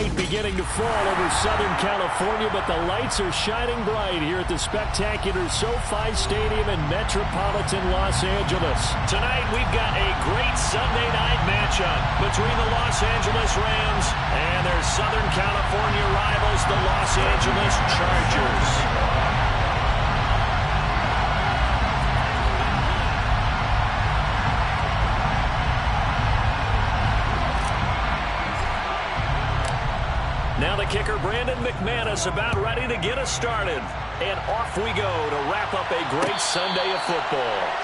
night beginning to fall over Southern California, but the lights are shining bright here at the spectacular SoFi Stadium in metropolitan Los Angeles. Tonight, we've got a great Sunday night matchup between the Los Angeles Rams and their Southern California rivals, the Los Angeles Chargers. Now the kicker, Brandon McManus, about ready to get us started. And off we go to wrap up a great Sunday of football.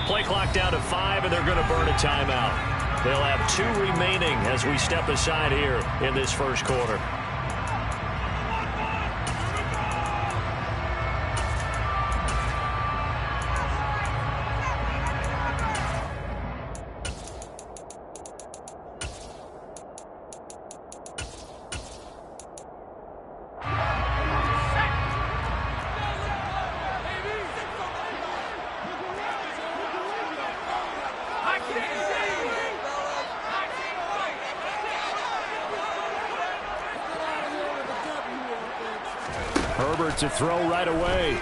Play clock down to 5, and they're going to burn a timeout. They'll have 2 remaining as we step aside here in this first quarter. Herbert to throw right away.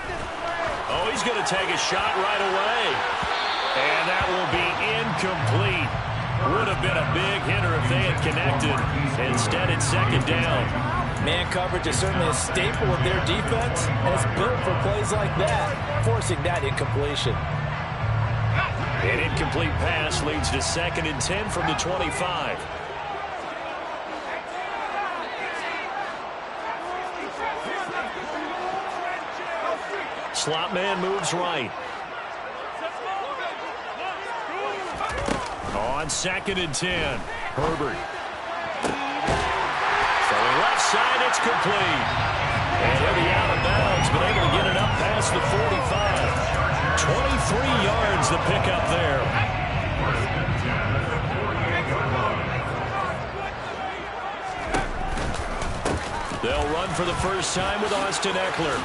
Oh, he's going to take a shot right away. And that will be incomplete. Would have been a big hitter if they had connected. Instead, it's second down. Man coverage is certainly a staple of their defense. And it's built for plays like that, forcing that incompletion. An incomplete pass leads to 2nd and 10 from the 25. Slot man moves right. On 2nd and 10, Herbert. Throwing left side, it's complete. And he'll be out of bounds, but able to get it up past the 45. 23 yards the pickup there. They'll run for the first time with Austin Eckler.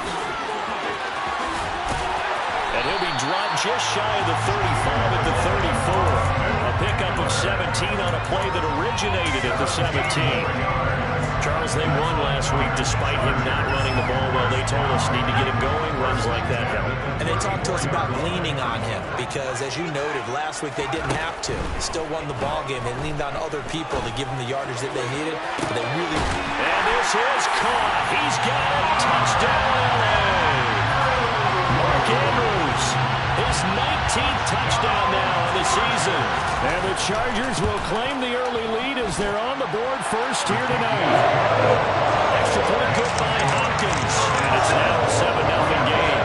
And he'll be dropped just shy of the 35 at the 34. A pickup of 17 on a play that originated at the 17. Charles, they won last week despite him not running the ball well. They told us need to get him going. Runs like that help. And they talked to us about leaning on him because, as you noted, last week they didn't have to. They still won the ball game. They leaned on other people to give them the yardage that they needed. But they really... And this is caught. He's got it. Touchdown, LA. Mark Andrews, his 19th touchdown now of the season. And the Chargers will claim the early lead as they're on the board first here tonight. Extra point good by Hopkins. And it's now a 7-0 game.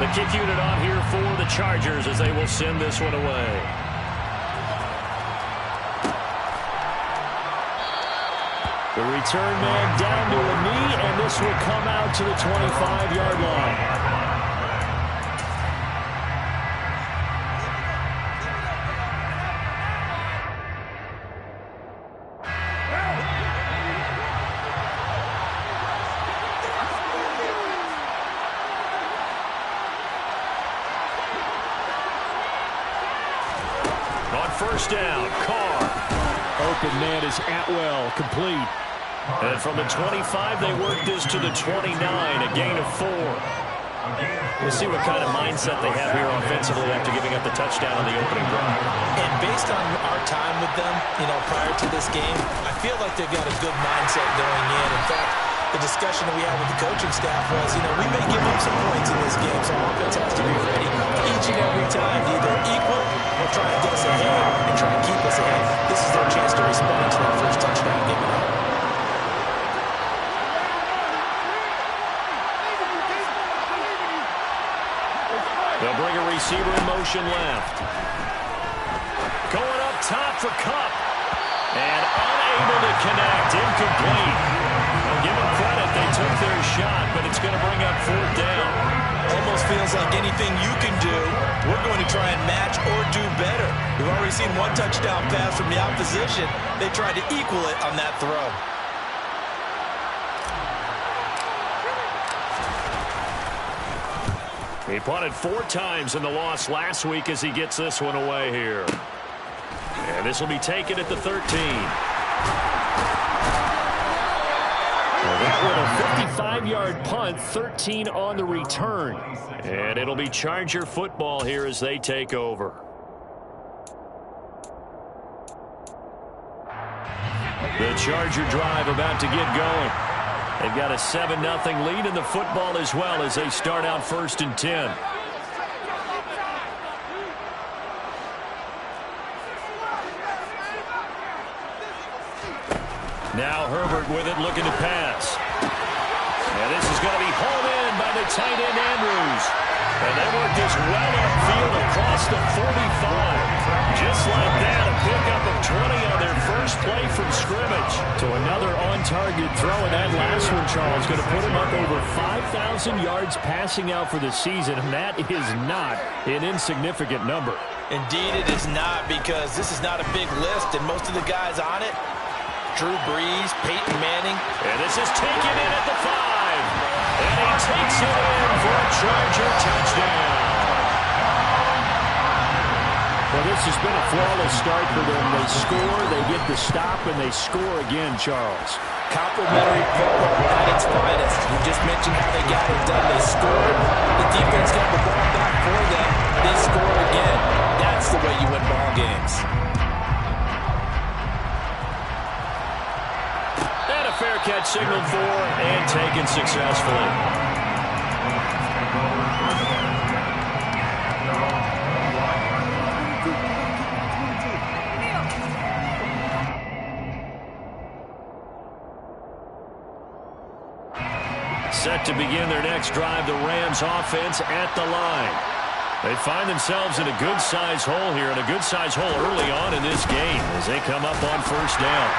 The kick unit on here for the Chargers as they will send this one away. The return man down to a knee, and this will come out to the 25-yard line. On first down, Carr. Open man is Atwell, complete. And from the 25, they work this to the 29, a gain of 4. We'll see what kind of mindset they have here offensively after giving up the touchdown on the opening drive. And based on our time with them, prior to this game, I feel like they've got a good mindset going in. In fact, the discussion that we had with the coaching staff was, we may give up some points in this game, so our offense has to be ready each and every time to either equal or try and get us ahead and try and keep us ahead. This is their chance to respond to that first touchdown given up. possession left. Going up top for Kupp. And unable to connect. Incomplete. Well, give them credit. They took their shot, but it's going to bring up fourth down. Almost feels like anything you can do, we're going to try and match or do better. We've already seen one touchdown pass from the opposition. They tried to equal it on that throw. He punted 4 times in the loss last week as he gets this one away here. And this will be taken at the 13. Well, that was a 55-yard punt, 13 on the return. And it'll be Charger football here as they take over. The Charger drive about to get going. They've got a 7-0 lead in the football as well as they start out 1st and 10. Now Herbert with it, looking to pass. And this is going to be hauled in by the tight end Andrews. And they work this well upfield across the 45. Just like that, a pickup of 20 on their first play from scrimmage. To another on-target throw, and that last one, Charles, going to put him up over 5,000 yards passing out for the season, and that is not an insignificant number. Indeed it is not, because this is not a big list, and most of the guys on it, Drew Brees, Peyton Manning. And this is taken in at the 5. And he takes it in for a Charger touchdown. Well, this has been a flawless start for them. They score, they get the stop, and they score again, Charles. Complimentary football at its finest. You just mentioned how they got it done. They scored. The defense got the ball back for them. They score again. That's the way you win ball games. And a fair catch signaled for and taken successfully. Set to begin their next drive, the Rams offense at the line. They find themselves in a good-sized hole here, and a good-sized hole early on in this game as they come up on 1st down.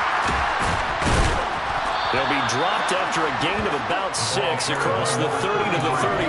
They'll be dropped after a gain of about 6 across the 30 to the 31.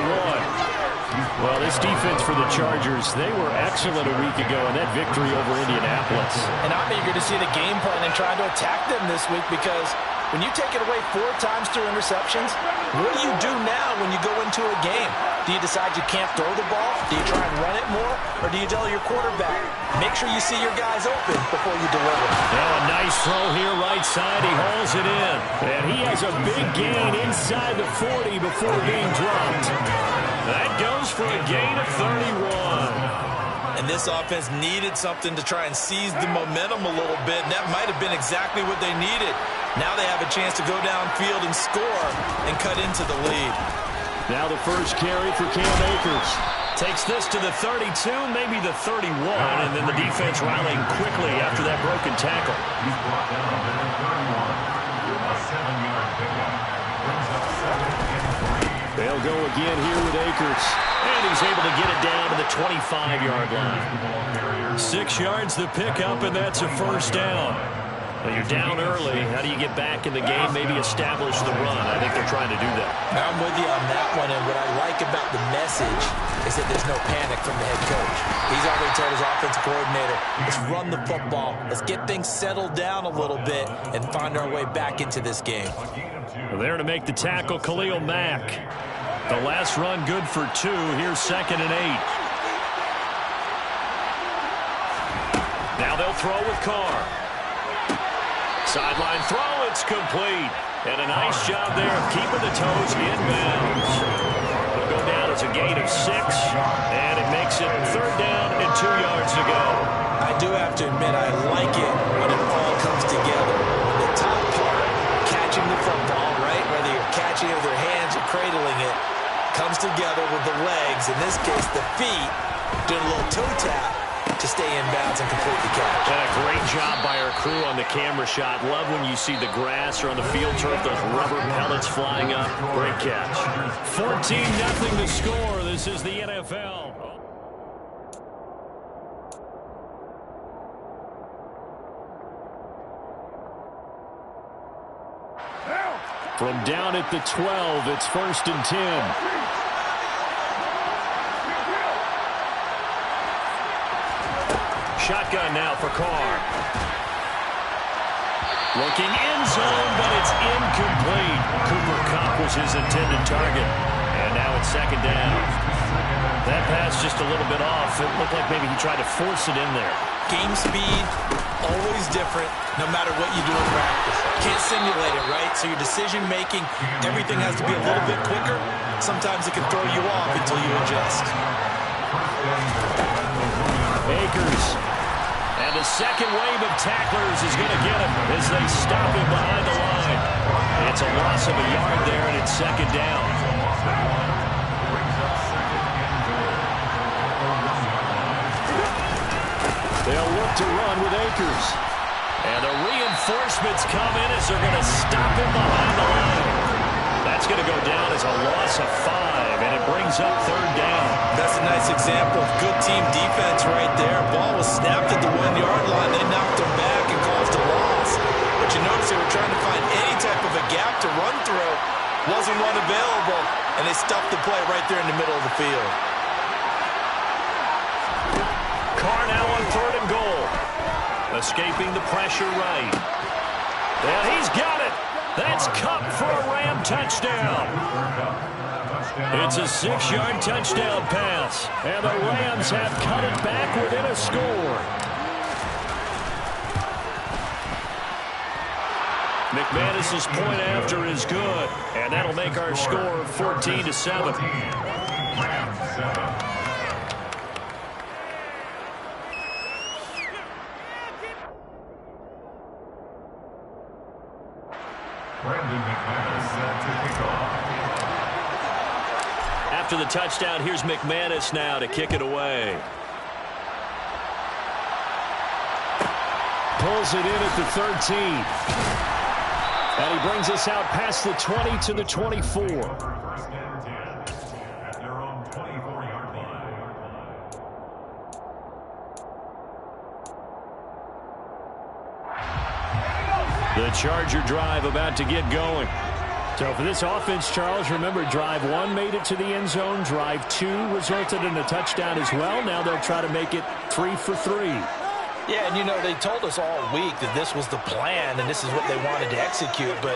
Well, this defense for the Chargers, they were excellent a week ago in that victory over Indianapolis. And I'm eager to see the game plan and try to attack them this week, because when you take it away 4 times through interceptions, what do you do now when you go into a game? Do you decide you can't throw the ball? Do you try and run it more? Or do you tell your quarterback, make sure you see your guys open before you deliver? Now a nice throw here, right side. He hauls it in. And he has a big gain inside the 40 before being dropped. That goes for a gain of 31. And this offense needed something to try and seize the momentum a little bit, and that might have been exactly what they needed. Now they have a chance to go downfield and score and cut into the lead. Now the first carry for Cam Akers. Takes this to the 32, maybe the 31, and then the defense rallying quickly after that broken tackle. They'll go again here with Akers. And he's able to get it down to the 25-yard line. 6 yards the pickup, and that's a 1st down. Well, you're down early. How do you get back in the game? Maybe establish the run. I think they're trying to do that. I'm with you on that one, and what I like about the message is that there's no panic from the head coach. He's already told his offensive coordinator, let's run the football. Let's get things settled down a little bit and find our way back into this game. Well, there to make the tackle, Khalil Mack. The last run good for 2. Here's 2nd and 8. Now they'll throw with Carr. Sideline throw, it's complete. And a nice job there of keeping the toes in bounds. It'll go down as a gain of 6, and it makes it 3rd down and 2 yards to go. I do have to admit, I like it when it all comes together. When the top part, catching the football, right, whether you're catching it with your hands or cradling it, comes together with the legs, in this case the feet, doing a little toe tap to stay in bounds and complete the catch. And a great job by our crew on the camera shot. Love when you see the grass or on the field turf, those rubber pellets flying up. Great catch. 14-0 to score. This is the NFL. From down at the 12, it's 1st and 10. Shotgun now for Carr. Looking end zone, but it's incomplete. Cooper Kupp was his intended target. And now it's 2nd down. That pass just a little bit off. It looked like maybe he tried to force it in there. Game speed, always different, no matter what you do in practice. Can't simulate it, right? So your decision-making, everything has to be a little bit quicker. Sometimes it can throw you off until you adjust. Akers. And the second wave of tacklers is going to get him as they stop him behind the line. It's a loss of a yard there, and it's 2nd down. They'll look to run with Akers. And the reinforcements come in as they're going to stop him behind the line. That's going to go down as a loss of 5, and it brings up 3rd down. That's a nice example of good team defense right there. Ball was snapped at the 1-yard line. They knocked him back and caused a loss. But you notice they were trying to find any type of a gap to run through. Wasn't one available, and they stuffed the play right there in the middle of the field. Carr now on 3rd and goal. Escaping the pressure right. And he's got it. That's Kupp for a Ram touchdown. It's a 6-yard touchdown pass. And the Rams have cut it back within a score. McManus's point after is good. And that'll make our score 14-7. After the touchdown, here's McManus now to kick it away. Pulls it in at the 13. And he brings us out past the 20 to the 24. The Charger drive about to get going. So for this offense, Charles, remember, drive 1 made it to the end zone. Drive 2 resulted in a touchdown as well. Now they'll try to make it 3 for 3. Yeah, and you know, they told us all week that this was the plan and this is what they wanted to execute. But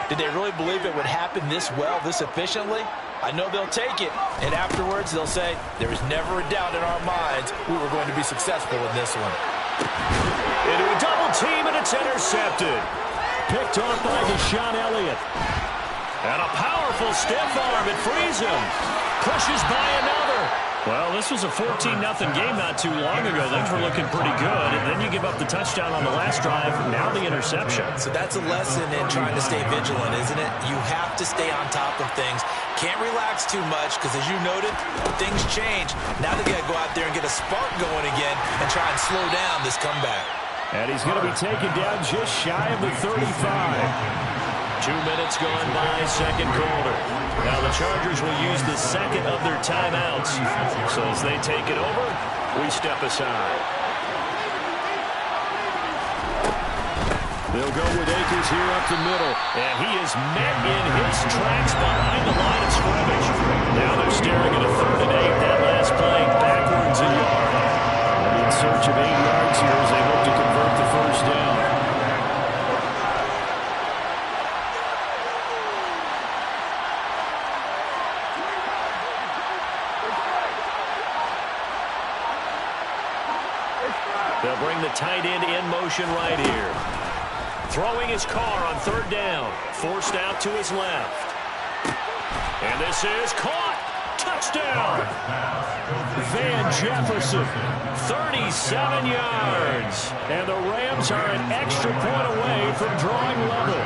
did they really believe it would happen this well, this efficiently? I know they'll take it. And afterwards, they'll say, there was never a doubt in our minds we were going to be successful in this one. Into a double team, and it's intercepted. Picked off by Deshaun Elliott. And a powerful stiff arm. It frees him. Pushes by another. Well, this was a 14-0 game not too long ago. Things were looking pretty good. And then you give up the touchdown on the last drive. Now the interception. So that's a lesson in trying to stay vigilant, isn't it? You have to stay on top of things. Can't relax too much because, as you noted, things change. Now they got to go out there and get a spark going again and try and slow down this comeback. And he's going to be taken down just shy of the 35. 2 minutes gone by, second quarter. Now the Chargers will use the second of their timeouts. So as they take it over, we step aside. They'll go with Akers here up the middle. And he is met in his tracks behind the line of scrimmage. Now they're staring at a 3rd and 8. That last play backwards a yard. And in search of 8 yards here as they hope to convert the first down. They'll bring the tight end in motion right here. Throwing his Carr on 3rd down. Forced out to his left. And this is caught. Touchdown. Van Jefferson. 37 yards. And the Rams are an extra point away from drawing level.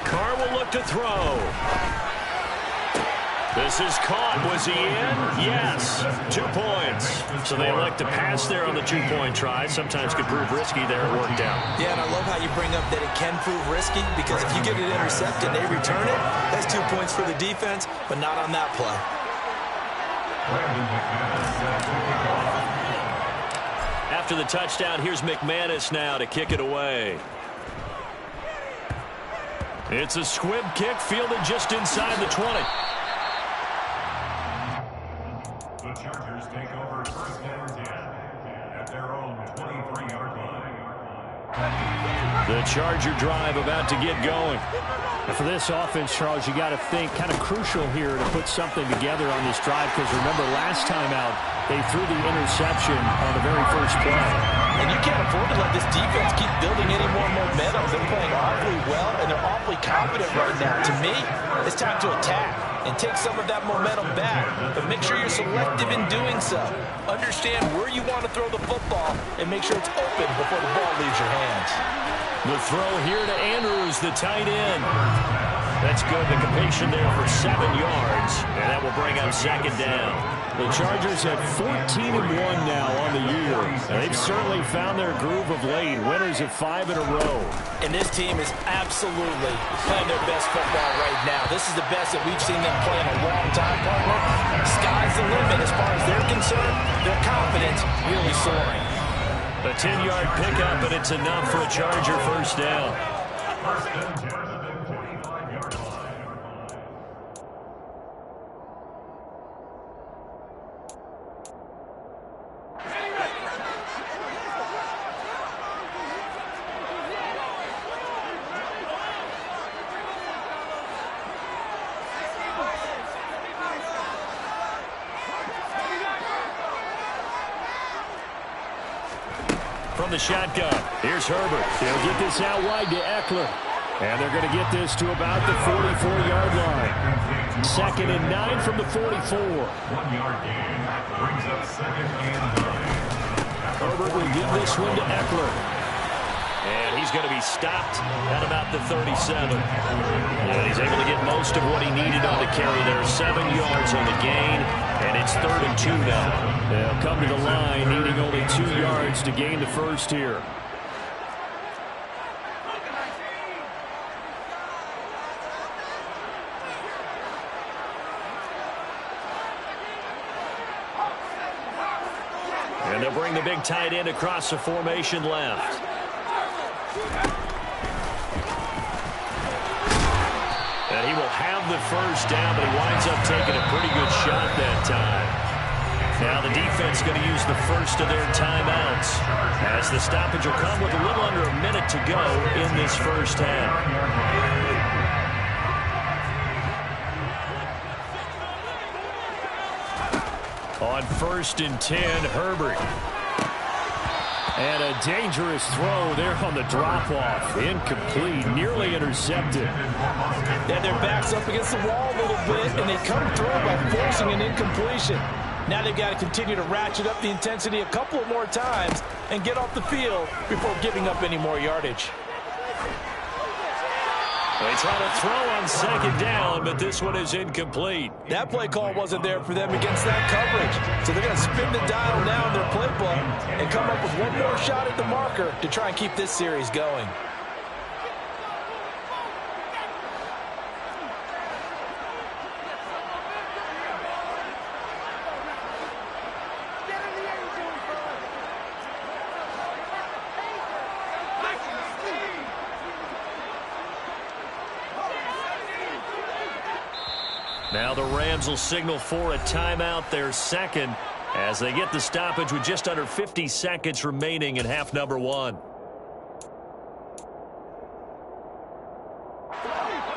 Carr will look to throw. This is caught. Was he in? Yes. 2 points. So they elect to pass there on the 2-point try. Sometimes could prove risky there. It worked out. Yeah, and I love how you bring up that it can prove risky, because if you get it intercepted and they return it, that's 2 points for the defense, but not on that play. After the touchdown, here's McManus now to kick it away. It's a squib kick fielded just inside the 20. The Chargers take over first down 10 at their own 23-yard line. The Charger drive about to get going. And for this offense, Charles, you got to think kind of crucial here to put something together on this drive, because remember last time out they threw the interception on the very first play. And you can't afford to let this defense keep building any more momentum. They're playing awfully well, and they're awfully confident right now. To me, it's time to attack and take some of that momentum back. But make sure you're selective in doing so. Understand where you want to throw the football and make sure it's open before the ball leaves your hands. The throw here to Andrews, the tight end. That's good. The completion there for 7 yards, and that will bring up second down. The Chargers at 14-1 now on the year. And they've certainly found their groove of late. Winners of 5 in a row. And this team is absolutely playing their best football right now. This is the best that we've seen them play in a long time, partner. Sky's the limit as far as they're concerned. Their confidence really soaring. A 10-yard pickup, and it's enough for a Charger first down. First and 10 at the 25-yard line. From the shotgun, here's Herbert. They'll get this out wide to Eckler. And they're going to get this to about the 44-yard line. Second and 9 from the 44. 1-yard gain brings up second and 9. Herbert will give this one to Eckler. And he's going to be stopped at about the 37. And he's able to get most of what he needed on the carry there. 7 yards on the gain, and it's 3rd and 2 now. They'll come to the line needing only 2 yards to gain the first here. And they'll bring the big tight end across the formation left. And he will have the first down, but he winds up taking a pretty good shot that time. Now the defense going to use the first of their timeouts, as the stoppage will come with a little under a minute to go in this first half. On 1st and 10, Herbert. And a dangerous throw there on the drop-off. Incomplete, nearly intercepted. Yeah, their back's up against the wall a little bit, and they come through by forcing an incompletion. Now they've got to continue to ratchet up the intensity a couple of more times and get off the field before giving up any more yardage. They try to throw on second down, but this one is incomplete. That play call wasn't there for them against that coverage. So they're going to spin the dial now in their playbook and come up with one more shot at the marker to try and keep this series going. Now the Rams will signal for a timeout, their second, as they get the stoppage with just under 50 seconds remaining in half number 1.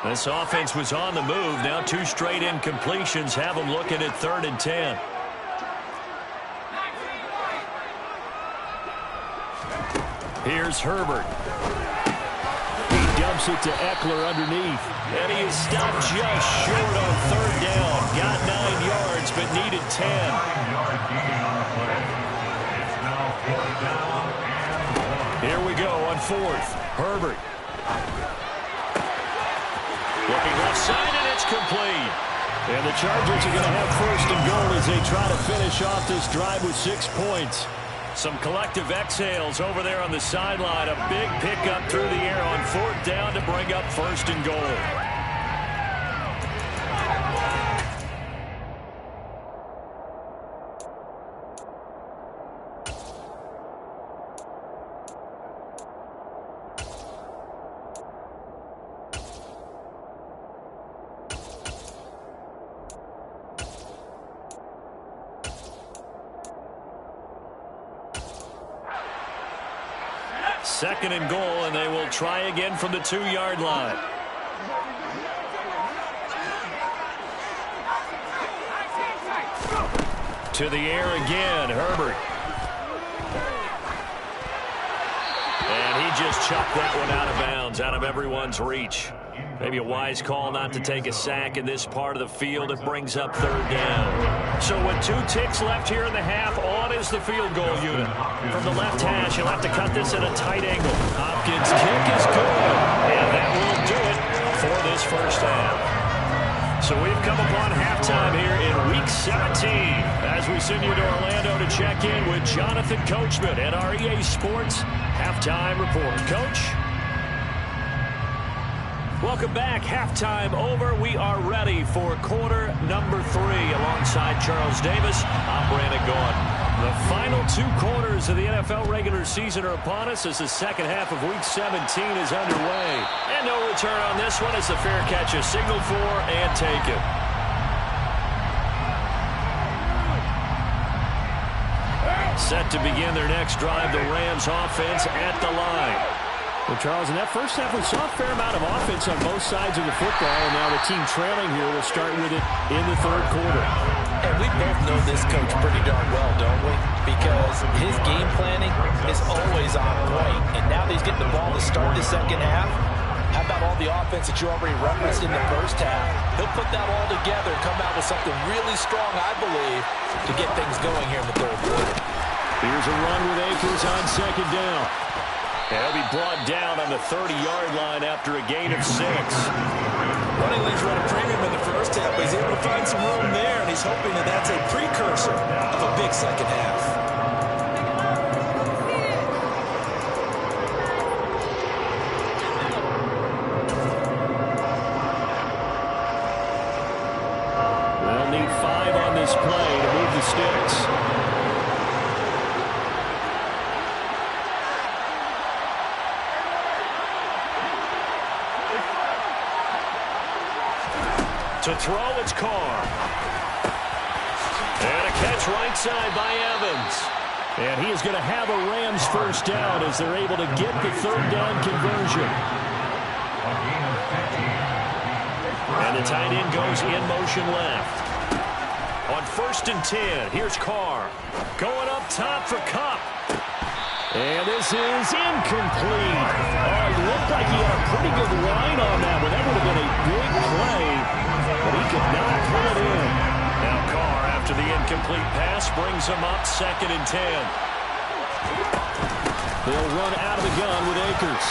This offense was on the move. Now 2 straight incompletions have them looking at 3rd and 10. Here's Herbert. Dumps it to Eckler underneath. And he is stopped just short on 3rd down. Got 9 yards, but needed 10. 9-yard gain on the play. It's now 4th down and 1. Here we go on 4th. Herbert. Looking left side, and it's complete. And the Chargers are going to have first and goal as they try to finish off this drive with 6 points. Some collective exhales over there on the sideline. A big pickup through the air on 4th down to bring up first and goal. Second and goal, and they will try again from the 2-yard line. To the air again, Herbert. And he just chucked that one out of bounds, out of everyone's reach. Maybe a wise call not to take a sack in this part of the field. It brings up 3rd down. So with 2 ticks left here in the half, on is the field goal unit. From the left hash, he'll have to cut this at a tight angle. Hopkins' kick is good. And that will do it for this first half. So we've come upon halftime here in Week 17 as we send you to Orlando to check in with Jonathan Coachman at our EA Sports Halftime Report. Coach? Welcome back. Halftime over. We are ready for quarter number 3. Alongside Charles Davis, I'm Brandon Gaudin. The final 2 quarters of the NFL regular season are upon us as the second half of Week 17 is underway. And no return on this one as the fair catch is signaled for and taken. Set to begin their next drive, the Rams offense at the line. Well, Charles, in that first half, we saw a fair amount of offense on both sides of the football, and now the team trailing here will start with it in the 3rd quarter. And we both know this coach pretty darn well, don't we? Because his game planning is always on point, and now that he's getting the ball to start the second half, how about all the offense that you already referenced in the first half? He'll put that all together and come out with something really strong, I believe, to get things going here in the 3rd quarter. Here's a run with Akers on 2nd down. And he'll be brought down on the 30-yard line after a gain of 6. Running leads run a premium in the first half, but he's able to find some room there, and he's hoping that that's a precursor of a big second half. They'll need 5 on this play to move the sticks. To throw, it's Carr. And a catch right side by Evans. And he is going to have a Rams first down as they're able to get the 3rd down conversion. And the tight end goes in motion left. On 1st and 10, here's Carr. Going up top for Kupp. And this is incomplete. Oh, it looked like he had a pretty good line on that one. That would have been a big play, but he could not pull it in. Now Carr, after the incomplete pass, brings him up 2nd and 10. They'll run out of the gun with Akers.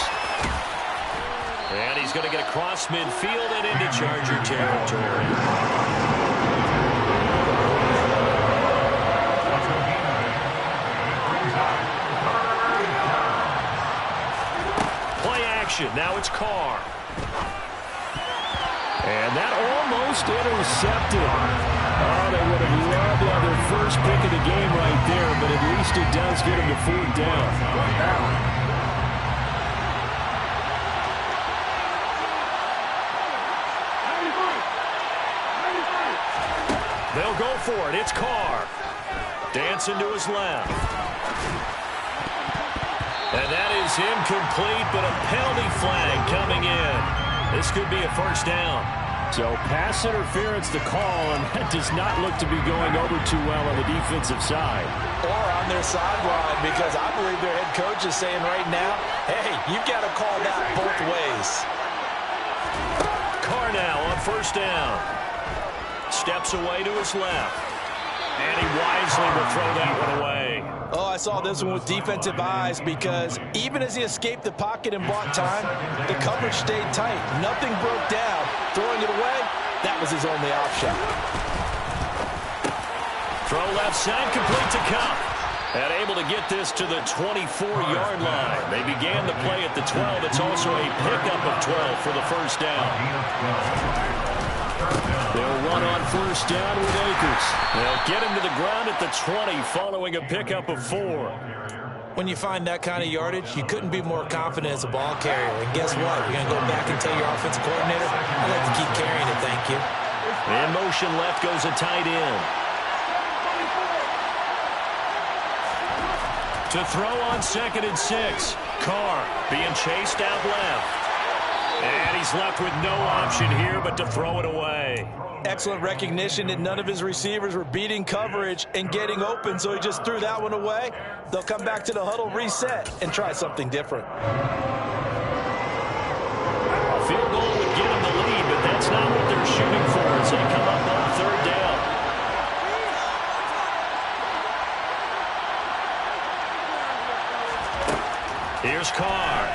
And he's going to get across midfield and into Charger territory. Now it's Carr. And that almost intercepted. Oh, they would have loved to have their first pick of the game right there, but at least it does get them to 4th down. They'll go for it. It's Carr. Dancing to his left. And that is incomplete, but a penalty flag coming in. This could be a first down. So pass interference the call, and that does not look to be going over too well on the defensive side. Or on their sideline, because I believe their head coach is saying right now, hey, you've got to call that both ways. Carr now on 1st down. Steps away to his left. And he wisely will throw that one away. Oh, I saw this one with defensive eyes because even as he escaped the pocket and bought time, the coverage stayed tight. Nothing broke down. Throwing it away, that was his only option. Throw left side, complete to Cup. And able to get this to the 24-yard line. They began the play at the 12. It's also a pickup of 12 for the first down. They'll run on first down with Akers. They'll get him to the ground at the 20 following a pickup of 4. When you find that kind of yardage, you couldn't be more confident as a ball carrier. And guess what? You're going to go back and tell your offensive coordinator, I'd like to keep carrying it, thank you. In motion left goes a tight end. To throw on 2nd and 6. Carr being chased out left. And he's left with no option here but to throw it away. Excellent recognition that none of his receivers were beating coverage and getting open, so he just threw that one away. They'll come back to the huddle, reset, and try something different. A field goal would give them the lead, but that's not what they're shooting for as they come up on 3rd down. Here's Carr.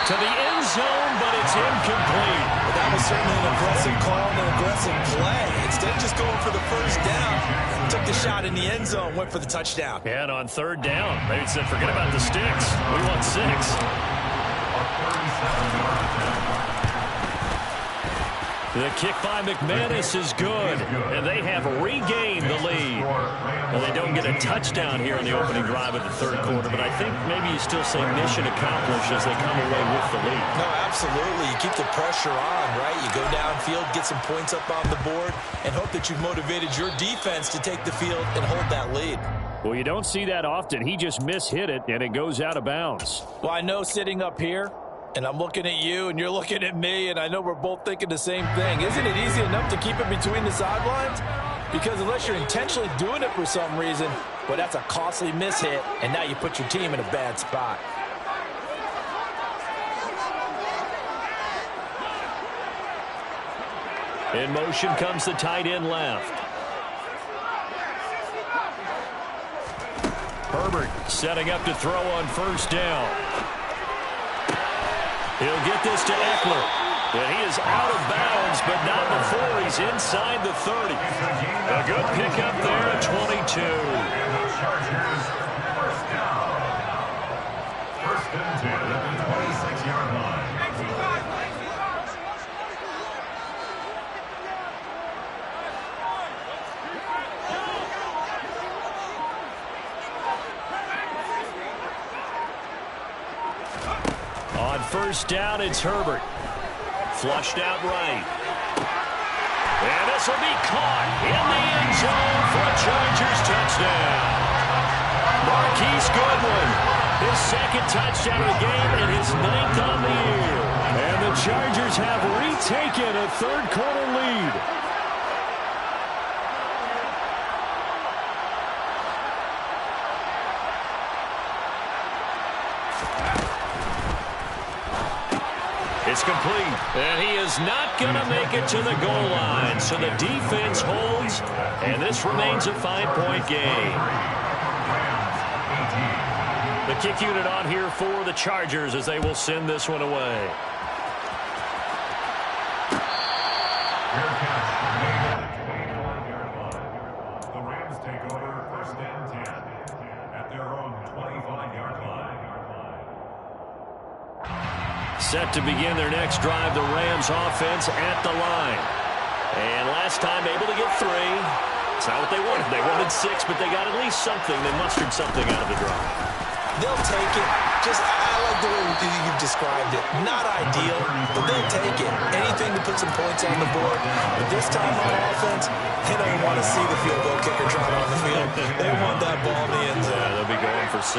To the end zone, but it's incomplete. Well, that was certainly an aggressive call and an aggressive play. Instead of just going for the first down, took the shot in the end zone, went for the touchdown. And on 3rd down, they said, forget about the sticks. We want 6. The kick by McManus is good, and they have regained the lead. Well, they don't get a touchdown here in the opening drive of the 3rd quarter, but I think maybe you still say mission accomplished as they come away with the lead. No, absolutely. You keep the pressure on, right? You go downfield, get some points up on the board, and hope that you've motivated your defense to take the field and hold that lead. Well, you don't see that often. He just mishit it, and it goes out of bounds. Well, I know sitting up here, and I'm looking at you, and you're looking at me, and I know we're both thinking the same thing. Isn't it easy enough to keep it between the sidelines? Because unless you're intentionally doing it for some reason, well, that's a costly mishit, and now you put your team in a bad spot. In motion comes the tight end left. Herbert setting up to throw on first down. He'll get this to Eckler. And he is out of bounds, but not before he's inside the 30. A good pickup there at 22. First down. 1st and 10 at the 26-yard line. On first down, it's Herbert. Flushed out right. And this will be caught in the end zone for a Chargers touchdown. Marquise Goodwin, his 2nd touchdown of the game and his 9th on the year. And the Chargers have retaken a 3rd quarter lead. It's complete, and he is not going to make it to the goal line. So the defense holds, and this remains a 5-point game. The kick unit on here for the Chargers as they will send this one away. The Rams take over 1st and 10 at their own 25-yard line. Set to begin their next drive, the Rams offense at the line. And last time able to get 3. It's not what they wanted. They wanted 6, but they got at least something. They mustered something out of the drive. They'll take it. I like the way you've described it. Not ideal, but they'll take it. Anything to put some points on the board. But this time on offense, they don't want to see the field goal kicker trot on the field. They want that ball in the end zone. Yeah, they'll be going for 6.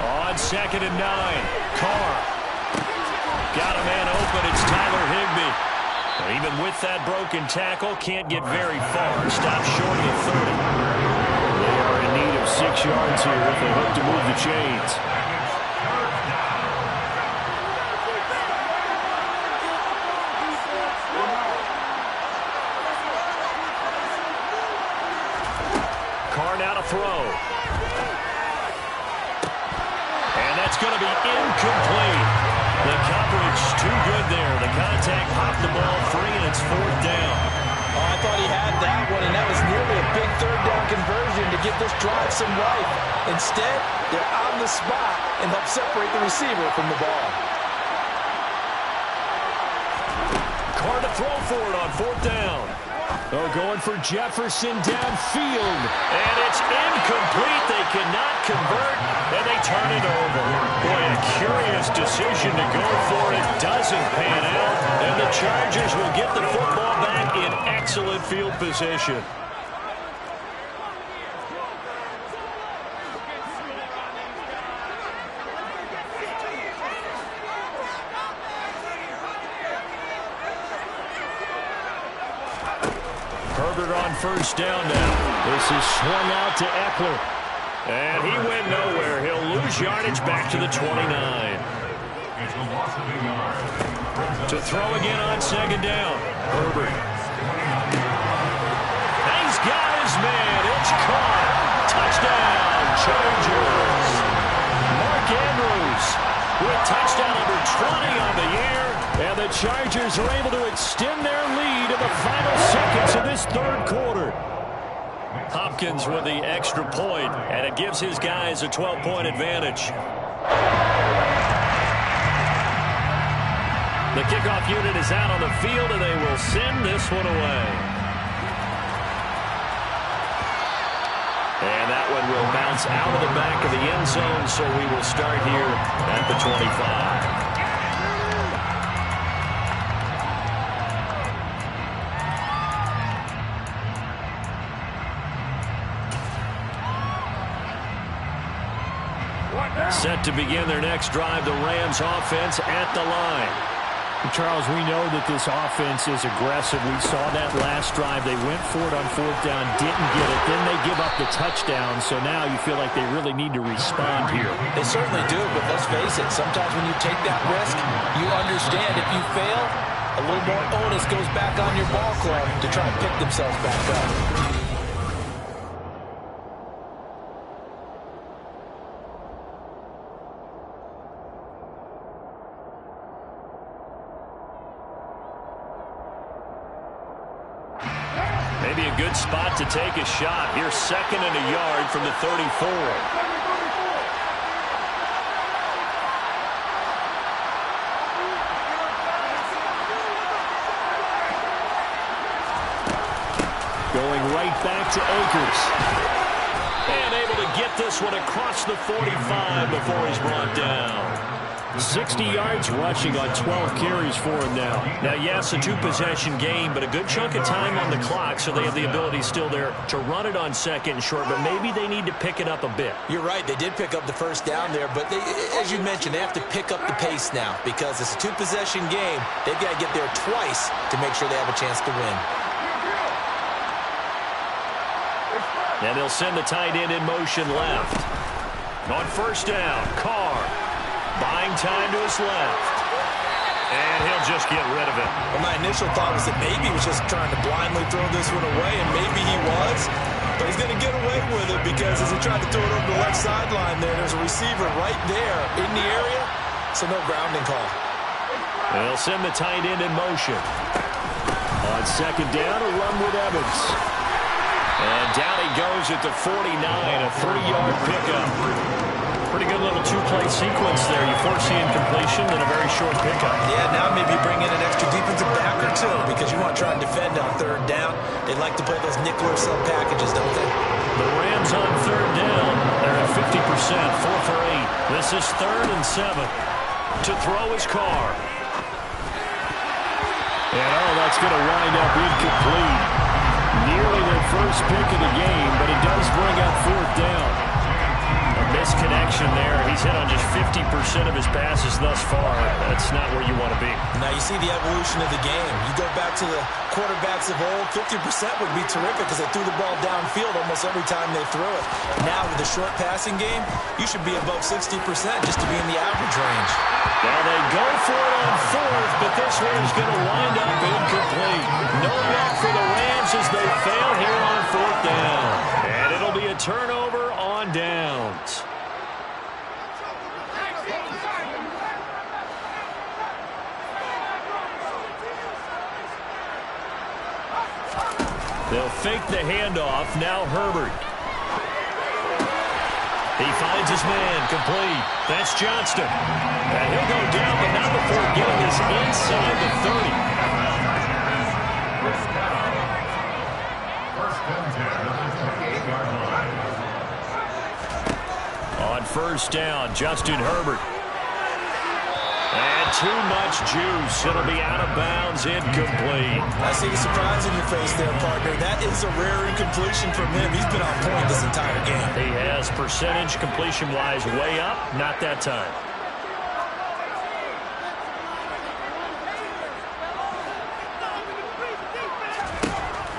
On 2nd and 9, Carr. Got a man open. It's Tyler Higbee. And even with that broken tackle, can't get very far. Stops short of the 30. They are in need of 6 yards here if they hope to move the chains. Carr now Now throw. And that's going to be incomplete. The coverage too good there. The contact popped the ball free, and it's 4th down. Oh, I thought he had that one, and that was nearly a big 3rd down conversion to give this drive some life. Instead, they're on the spot and help separate the receiver from the ball. Carr to throw for it on 4th down. Oh, going for Jefferson downfield. And it's incomplete. They cannot convert, and they turn it over. Boy, a curious decision to go for it. Doesn't pan out, and the Chargers will get the football back in excellent field position. Herbert on 1st down now. This is swung out to Eckler. And he went nowhere. He'll lose yardage back to the 29. It's a loss of 8 yards. To throw again on 2nd down. Herbert. He's got his man. It's caught. Touchdown, Chargers. Mark Andrews with touchdown number 20 on the year. And the Chargers are able to extend their lead in the final seconds of this 3rd quarter. Hopkins with the extra point, and it gives his guys a 12-point advantage. The kickoff unit is out on the field, and they will send this one away. And that one will bounce out of the back of the end zone, so we will start here at the 25. Set to begin their next drive, the Rams offense at the line. Charles, we know that this offense is aggressive. We saw that last drive. They went for it on 4th down, didn't get it. Then they give up the touchdown. So now you feel like they really need to respond here. They certainly do, but let's face it, sometimes when you take that risk, you understand if you fail, a little more onus goes back on your ball club to try and pick themselves back up. Maybe a good spot to take a shot. Here's 2nd and a yard from the 34. Going right back to Akers. And able to get this one across the 45 before he's brought down. 60 yards rushing on 12 carries for him now. Now, yes, a 2-possession game, but a good chunk of time on the clock, so they have the ability still there to run it on 2nd and short, but maybe they need to pick it up a bit. You're right. They did pick up the 1st down there, but as you mentioned, they have to pick up the pace now because it's a 2-possession game. They've got to get there twice to make sure they have a chance to win. And they'll send the tight end in motion left. On 1st down, Carr. Buying time to his left. And he'll just get rid of it. Well, my initial thought was that maybe he was just trying to blindly throw this one away, and maybe he was. But he's going to get away with it because as he tried to throw it over the left sideline there's a receiver right there in the area, so no grounding call. They'll send the tight end in motion. On 2nd down, a run with Evans. And down he goes at the 49, a 3-yard pickup. Pretty good little 2-play sequence there. You foresee incompletion and a very short pickup. Yeah, now maybe bring in an extra defensive back or two because you want to try and defend on 3rd down. They like to play those nickel or sub packages, don't they? The Rams on 3rd down. They're at 50%, 4 for 8. This is 3rd and 7. To throw his Carr. And that's going to wind up incomplete. Nearly their first pick of the game, but it does bring up 4th down. Misconnection there. He's hit on just 50% of his passes thus far. That's not where you want to be. Now you see the evolution of the game. You go back to the quarterbacks of old, 50% would be terrific because they threw the ball downfield almost every time they threw it. Now with the short passing game, you should be above 60% just to be in the average range. Well, they go for it on 4th, but this one is going to wind up incomplete. No luck for the Rams as they fail here on 4th down. And it'll be a turnover on downs. They'll fake the handoff. Now Herbert. He finds his man, complete. That's Johnston. And he'll go down, but not before getting us inside the 30. First and 10 at the 28-yard line. On first down, Justin Herbert. And too much juice. It'll be out of bounds, incomplete. I see the surprise in your face there, partner. That is a rare incompletion from him. He's been on point this entire game. He has percentage completion-wise way up. Not that time.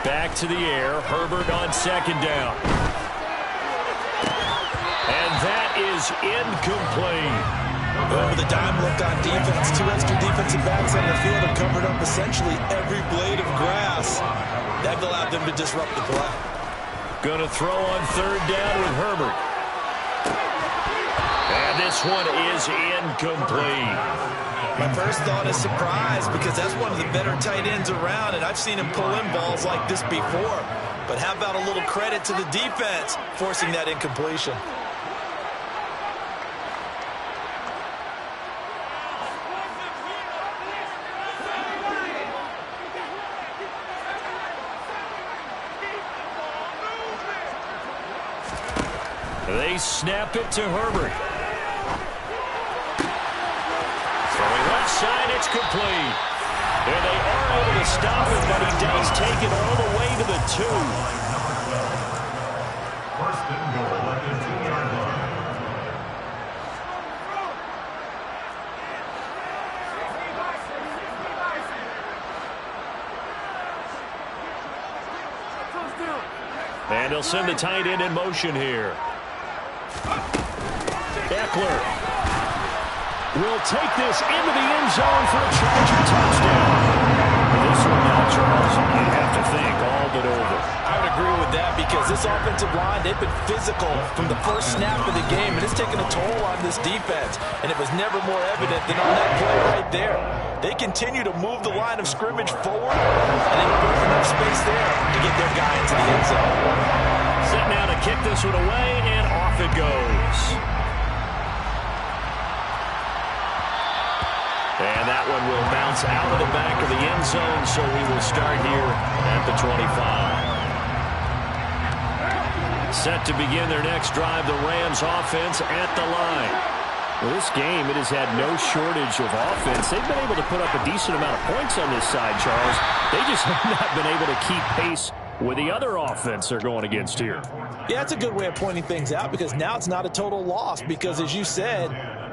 Back to the air. Herbert on second down. And that is incomplete. Well, with a dime look on defense, 2 extra defensive backs on the field have covered up essentially every blade of grass. That allowed them to disrupt the play. Going to throw on third down with Herbert. And this one is incomplete. My first thought is surprise because that's one of the better tight ends around, and I've seen him pull in balls like this before. But how about a little credit to the defense forcing that incompletion? They snap it to Herbert. Throwing left side, it's complete. And they are able to stop it, but he does take it all the way to the 2. First and goal at the 2-yard line. And he'll send the tight end in motion here. Eckler will take this into the end zone for a Charger touchdown. This one now, Charles, you have to think all but over. I would agree with that because this offensive line, they've been physical from the first snap of the game, and it's taken a toll on this defense, and it was never more evident than on that play right there. They continue to move the line of scrimmage forward, and they put enough space there to get their guy into the end zone. Set now to kick this one away, and off it goes. And that one will bounce out of the back of the end zone, so we will start here at the 25. Set to begin their next drive, the Rams offense at the line. Well, this game, it has had no shortage of offense. They've been able to put up a decent amount of points on this side, Charles. They just have not been able to keep pace with the other offense they're going against here. Yeah, that's a good way of pointing things out because now it's not a total loss because, as you said,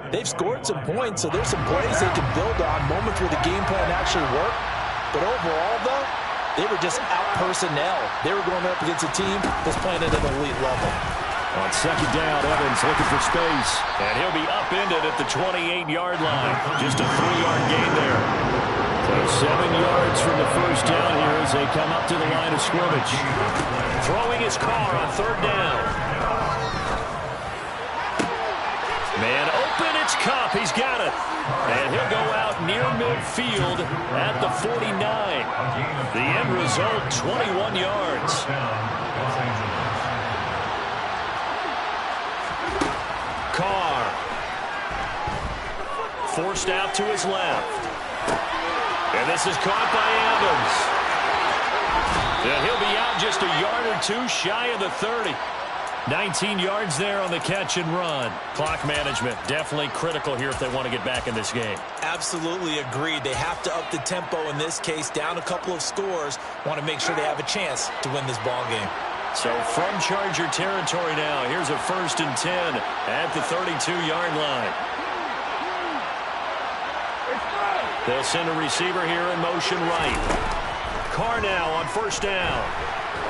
they've scored some points, so there's some plays they can build on, moments where the game plan actually worked. But overall, though, they were just out-personnel. They were going up against a team that's playing at an elite level. On second down, Evans looking for space. And he'll be upended at the 28-yard line. Just a 3-yard gain there. So 7 yards from the first down here as they come up to the line of scrimmage. Throwing his car on third down. Man open, it's Kupp. He's got it. And he'll go out near midfield at the 49. The end result, 21 yards. Carr. Forced out to his left. And this is caught by Evans. And he'll be out just a yard or two shy of the 30. 19 yards there on the catch and run. Clock management definitely critical here if they want to get back in this game. Absolutely agreed. They have to up the tempo in this case, down a couple of scores. Want to make sure they have a chance to win this ball game. So from Charger territory now, here's a 1st and 10 at the 32-yard line. They'll send a receiver here in motion right. Carr now on first down.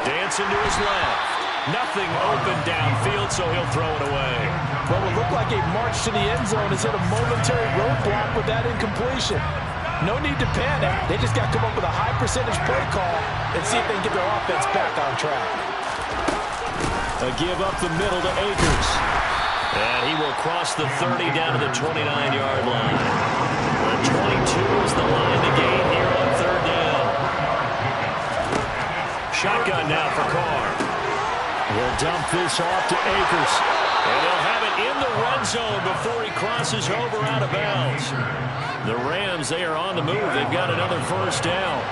Dancing to his left. Nothing open downfield, so he'll throw it away. Well, it looked like a march to the end zone has hit a momentary roadblock with that incompletion. No need to panic. They just got to come up with a high percentage play call and see if they can get their offense back on track. A give up the middle to Akers. And he will cross the 30 down to the 29-yard line. The 22 is the line to gain here on third down. Shotgun now for Carr. He'll dump this off to Akers. And they'll have it in the red zone before he crosses over out of bounds. The Rams, they are on the move. They've got another first down.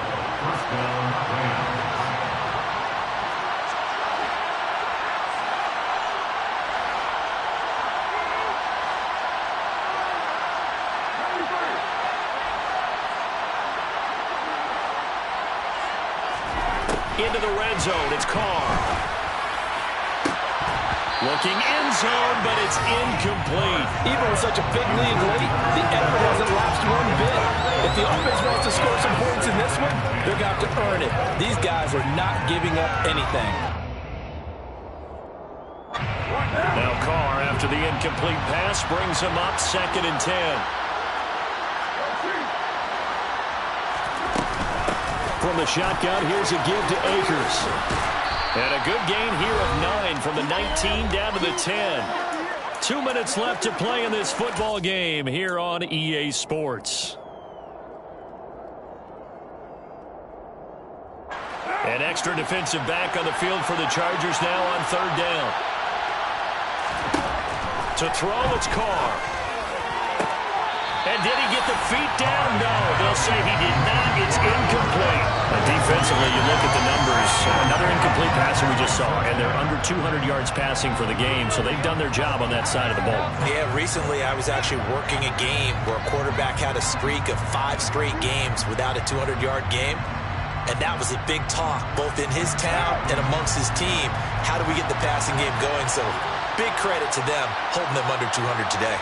Into the red zone, it's Carr. Looking end zone, but it's incomplete. Even with such a big lead late, the effort hasn't lapsed one bit. If the offense wants to score some points in this one, they're going to have to earn it. These guys are not giving up anything. Now Carr, after the incomplete pass, brings him up 2nd and 10. From the shotgun, here's a give to Akers. And a good gain here of 9 from the 19 down to the 10. 2 minutes left to play in this football game here on EA Sports. An extra defensive back on the field for the Chargers now on third down. To throw, it's Carr. And did he get the feet down? No, they'll say he did not. It's incomplete. Defensively, you look at the numbers. Another incomplete passer we just saw, and they're under 200 yards passing for the game, so they've done their job on that side of the ball. Yeah, recently I was actually working a game where a quarterback had a streak of 5 straight games without a 200-yard game, and that was a big talk, both in his town and amongst his team. How do we get the passing game going? So big credit to them, holding them under 200 today.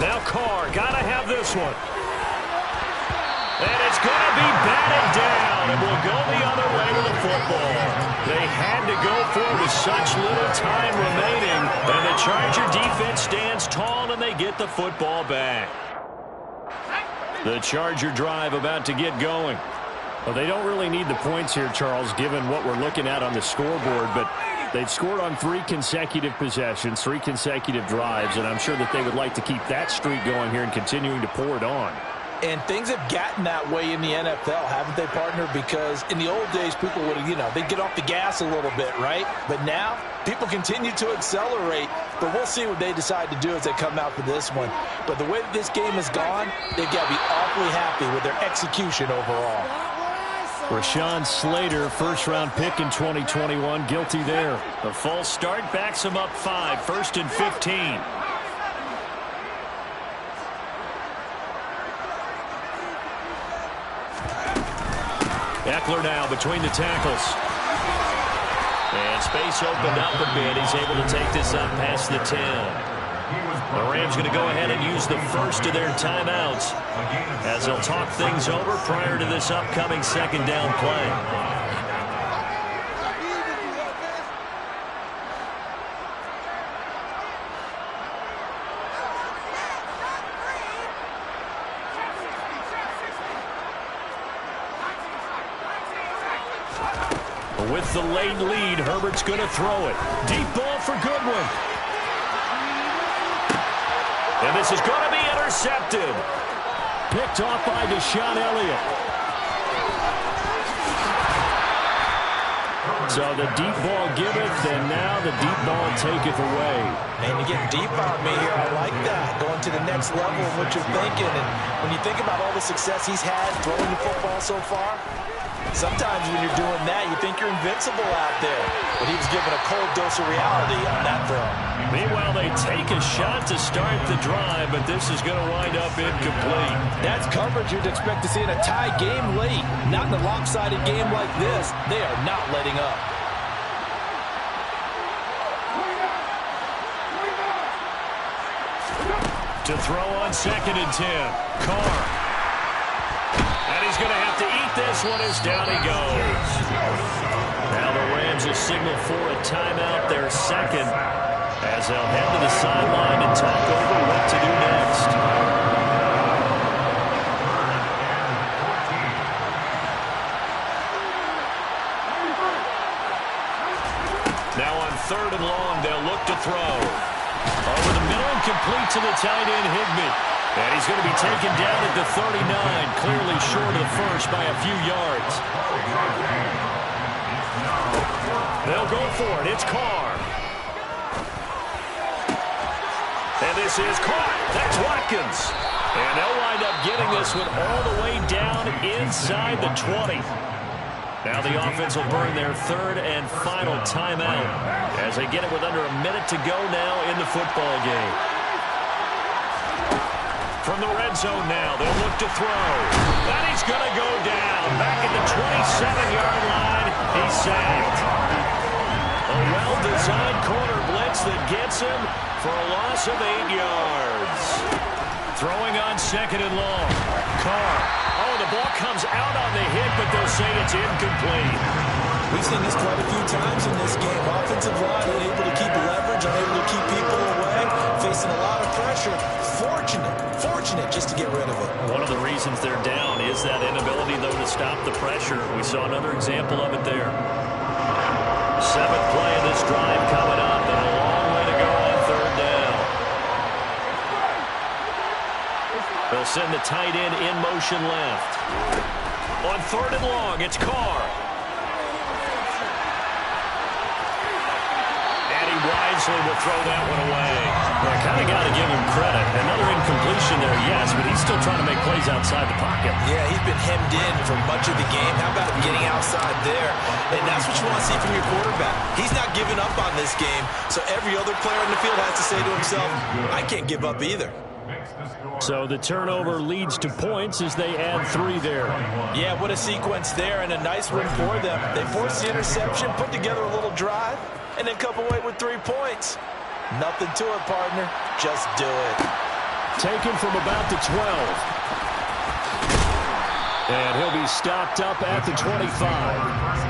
Now Carr, gotta have this one. And it's gonna be batted down, and will go the other way with the football. They had to go for it with such little time remaining, and the Charger defense stands tall, and they get the football back. The Charger drive about to get going. Well, they don't really need the points here, Charles, given what we're looking at on the scoreboard, but they've scored on 3 consecutive possessions, 3 consecutive drives, and I'm sure that they would like to keep that streak going here and continuing to pour it on. And things have gotten that way in the NFL, haven't they, partner? Because in the old days, people would, they'd get off the gas a little bit, right? But now, people continue to accelerate. But we'll see what they decide to do as they come out for this one. But the way that this game has gone, they've got to be awfully happy with their execution overall. Rashawn Slater, first-round pick in 2021, guilty there. A false start backs him up 5, 1st and 15. Eckler now between the tackles. And space opened up a bit. He's able to take this up past the 10. The Rams going to go ahead and use the first of their timeouts as they'll talk things over prior to this upcoming 2nd down play. With the late lead, Herbert's going to throw it. Deep ball for Goodwin. And this is going to be intercepted. Picked off by Deshaun Elliott. So the deep ball giveth, and now the deep ball taketh away. And you're getting deep on me here. I like that. Going to the next level of what you're thinking. And when you think about all the success he's had throwing the football so far, sometimes when you're doing that, you think you're invincible out there. But he was given a cold dose of reality on that throw. Meanwhile, they take a shot to start the drive, but this is going to wind up incomplete. That's coverage you'd expect to see in a tie game late. Not in a lopsided game like this. They are not letting up. To throw on 2nd and 10. Carr. And he's going to have to eat this one as down he goes. Now the Rams Rams will signal for a timeout, their second, as they'll head to the sideline and talk over what to do next. Now on 3rd and long, they'll look to throw. Over the middle and complete to the tight end, Higbee. And he's going to be taken down at the 39, clearly short of the first by a few yards. They'll go for it. It's Carr. And this is caught. That's Watkins. And they'll wind up getting this one all the way down inside the 20. Now the offense will burn their 3rd and final timeout as they get it with under a minute to go now in the football game. From the red zone now, they'll look to throw. And he's going to go down. Back at the 27-yard line, he's sacked. A well-designed corner blitz that gets him for a loss of 8 yards. Throwing on 2nd and long. Carr. Oh, the ball comes out on the hit, but they'll say it's incomplete. We've seen this quite a few times in this game. Offensive line unable to keep leverage, unable to keep people away, facing a lot of pressure. Fortunate just to get rid of it. One of the reasons they're down is that inability, though, to stop the pressure. We saw another example of it there. 7th play of this drive coming up, and a long way to go on 3rd down. They'll send the tight end in motion left. On 3rd and long, it's Carr. And he wisely will throw that one away. Well, I kind of got to give him credit. Another incompletion there, yes, but he's still trying to make plays outside the pocket. Yeah, he's been hemmed in for much of the game. How about him getting outside there? And that's what you want to see from your quarterback. He's not giving up on this game, so every other player in the field has to say to himself, I can't give up either. So the turnover leads to points as they add 3 there. Yeah, what a sequence there, and a nice win for them. They forced the interception, put together a little drive, and then come away with 3 points. Nothing to it, partner. Just do it. Taken from about the 12. And he'll be stopped up at the 25.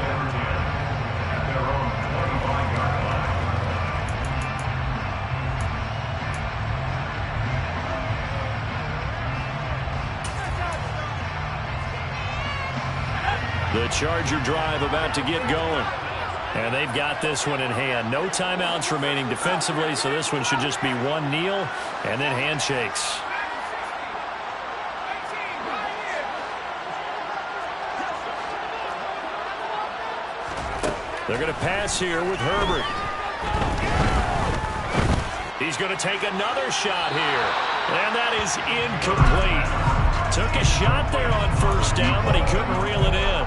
The Charger drive about to get going. And they've got this one in hand. No timeouts remaining defensively, so this one should just be one kneel and then handshakes. They're going to pass here with Herbert. He's going to take another shot here. And that is incomplete. Took a shot there on 1st down, but he couldn't reel it in.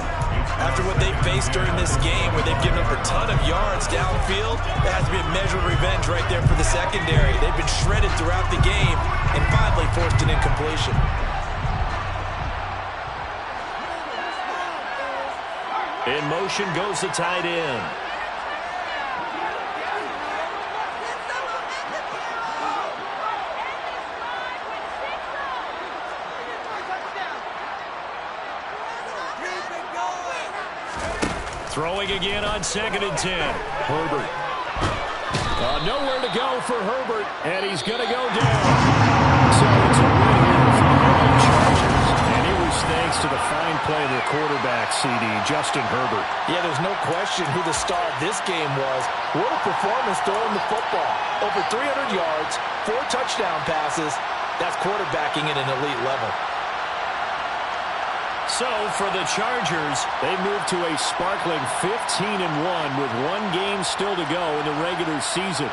After what they faced during this game, where they've given up a ton of yards downfield, that has to be a measure of revenge right there for the secondary. They've been shredded throughout the game and finally forced an incompletion. In motion goes the tight end. Throwing again on 2nd and 10. Herbert. Nowhere to go for Herbert, and he's going to go down. So it's a win here for the Chargers. And it was thanks to the fine play of their quarterback, CD, Justin Herbert. Yeah, there's no question who the star of this game was. What a performance throwing the football. Over 300 yards, 4 touchdown passes. That's quarterbacking at an elite level. So for the Chargers, they move to a sparkling 15-1 with 1 game still to go in the regular season.